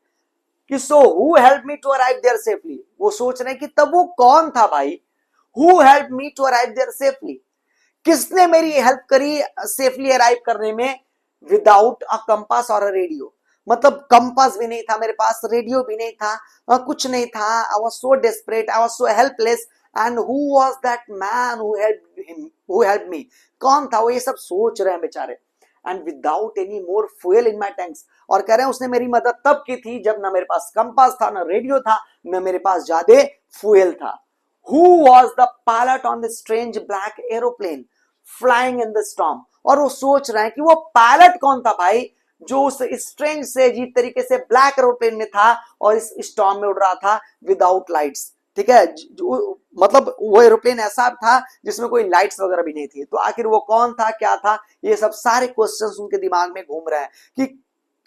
कि so who help me to arrive there safely, वो सोच रहे हैं कि तब वो कौन था भाई, who help me to arrive there safely, किसने मेरी हेल्प करी सेफली अराइव करने में, विदाउट अ कंपास और अ रेडियो, मतलब कंपास भी नहीं था मेरे पास, रेडियो भी नहीं था, कुछ नहीं था। I was so desperate, I was so helpless, and who was that man who helped him, who helped me, कौन था वो, ये सब सोच रहे हैं बेचारे। And without any more fuel in my tanks, और कह रहे हैं उसने मेरी मदद तब की थी जब ना मेरे पास कंपास था, ना रेडियो था, ना मेरे पास ज्यादा फ्यूल था। Who was the pilot on the strange black aeroplane flying in the storm, और वो सोच रहे हैं कि वो पायलट कौन था भाई, जो उस स्ट्रेंज से अजीब तरीके से ब्लैक एरोप्लेन में था और इस स्टॉर्म में उड़ रहा था विदाउट लाइट्स। ठीक है, मतलब वो एरोप्लेन ऐसा था जिसमें कोई लाइट्स वगैरह भी नहीं थी। तो आखिर वो कौन था, क्या था, ये सब सारे क्वेश्चंस उनके दिमाग में घूम रहे हैं कि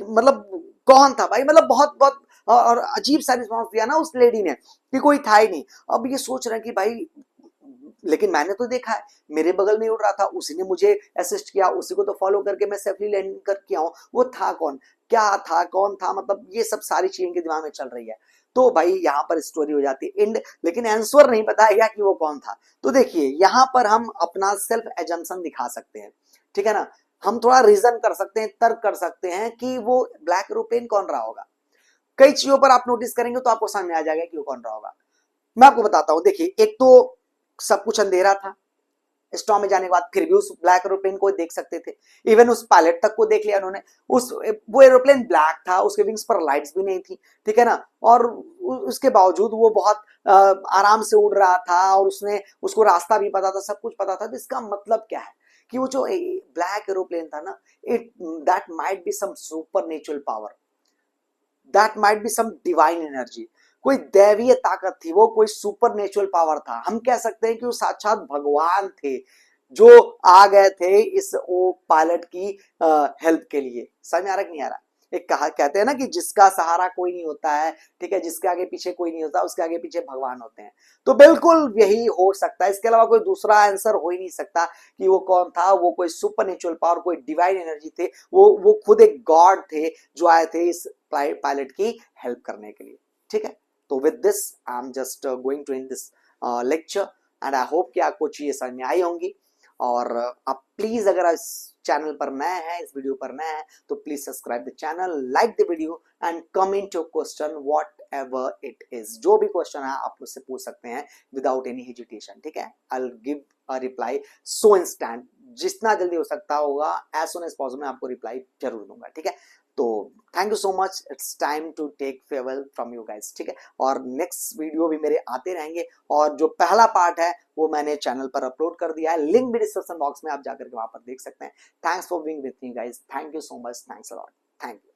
मतलब कौन था भाई, मतलब बहुत बहुत, और अजीब सा रिस्पॉन्स दिया ना उस लेडी ने कि कोई था ही नहीं। अब ये सोच रहे हैं कि भाई लेकिन मैंने तो देखा है, मेरे बगल में उड़ रहा था, उसी ने मुझे असिस्ट किया, उसी को तो फॉलो करके मैं सेफली लैंड कर किया हूं, वो था कौन, क्या था, कौन था, मतलब ये सब सारी चीजें के दिमाग में चल रही है। तो भाई यहाँ पर स्टोरी हो जाती है एंड, लेकिन आंसर नहीं बताया गया कि वो कौन था। तो देखिए यहाँ पर हम अपना सेल्फ एजम्पशन दिखा सकते हैं, ठीक है ना, हम थोड़ा रीजन कर सकते हैं, तर्क कर सकते हैं कि वो ब्लैक एरोप्लेन कौन रहा होगा। कई चीजों पर आप नोटिस करेंगे तो आपको समझ में आ जाएगा कि वो कौन रहा होगा। मैं आपको बताता हूं, देखिए एक तो सब कुछ अंधेरा था, स्टॉर्म में जाने के बाद फिर भी उस ब्लैक एरोप्लेन को देख सकते थे, इवन उस पायलट तक को देख लिया उन्होंने। उस वो एरोप्लेन ब्लैक था, उसके विंग्स पर लाइट्स भी नहीं थी, ठीक है ना, और उसके बावजूद वो बहुत आराम से उड़ रहा था और उसने उसको रास्ता भी पता था, सब कुछ पता था। तो इसका मतलब क्या है कि वो जो ब्लैक एरोप्लेन था ना, it that might be some supernatural power, that might be some divine energy, कोई दैवीय ताकत थी, वो कोई सुपर नेचुरल पावर था। हम कह सकते हैं कि वो साक्षात भगवान थे जो आ गए थे इस वो पायलट की हेल्प के लिए। समझ में आ रहा कि नहीं आ रहा? एक कहा कहते हैं ना कि जिसका सहारा कोई नहीं होता है, ठीक है, जिसके आगे पीछे कोई नहीं होता, उसके आगे पीछे भगवान होते हैं। तो बिल्कुल यही हो सकता है, इसके अलावा कोई दूसरा आंसर हो ही नहीं सकता कि वो कौन था। वो कोई सुपर नेचुरल पावर, कोई डिवाइन एनर्जी थे, वो खुद एक गॉड थे जो आए थे इस पायलट की हेल्प करने के लिए, ठीक है। तो with this I am just going to end this lecture and I hope कि आपको चीजें समझ में आई होंगी। और आप प्लीज अगर इस चैनल पर नए हैं, इस वीडियो पर नए हैं, तो please subscribe the channel, like the video and comment your question what ever it is. जो भी क्वेश्चन है आप मुझसे पूछ सकते हैं विदाउट एनी हेजिटेशन, ठीक है। I will give a reply so instant, जितना जल्दी हो सकता होगा, एज सुन एज पॉसिबल मैं आपको रिप्लाई जरूर दूंगा, ठीक है। तो thank you so much, it's time to take farewell from you guys, ठीक है। और नेक्स्ट वीडियो भी मेरे आते रहेंगे, और जो पहला पार्ट है वो मैंने चैनल पर अपलोड कर दिया है, लिंक भी डिस्क्रिप्शन बॉक्स में आप जाकर के वहां पर देख सकते हैं। Thanks for being with me guys, thank you so much, thanks a lot, thank you.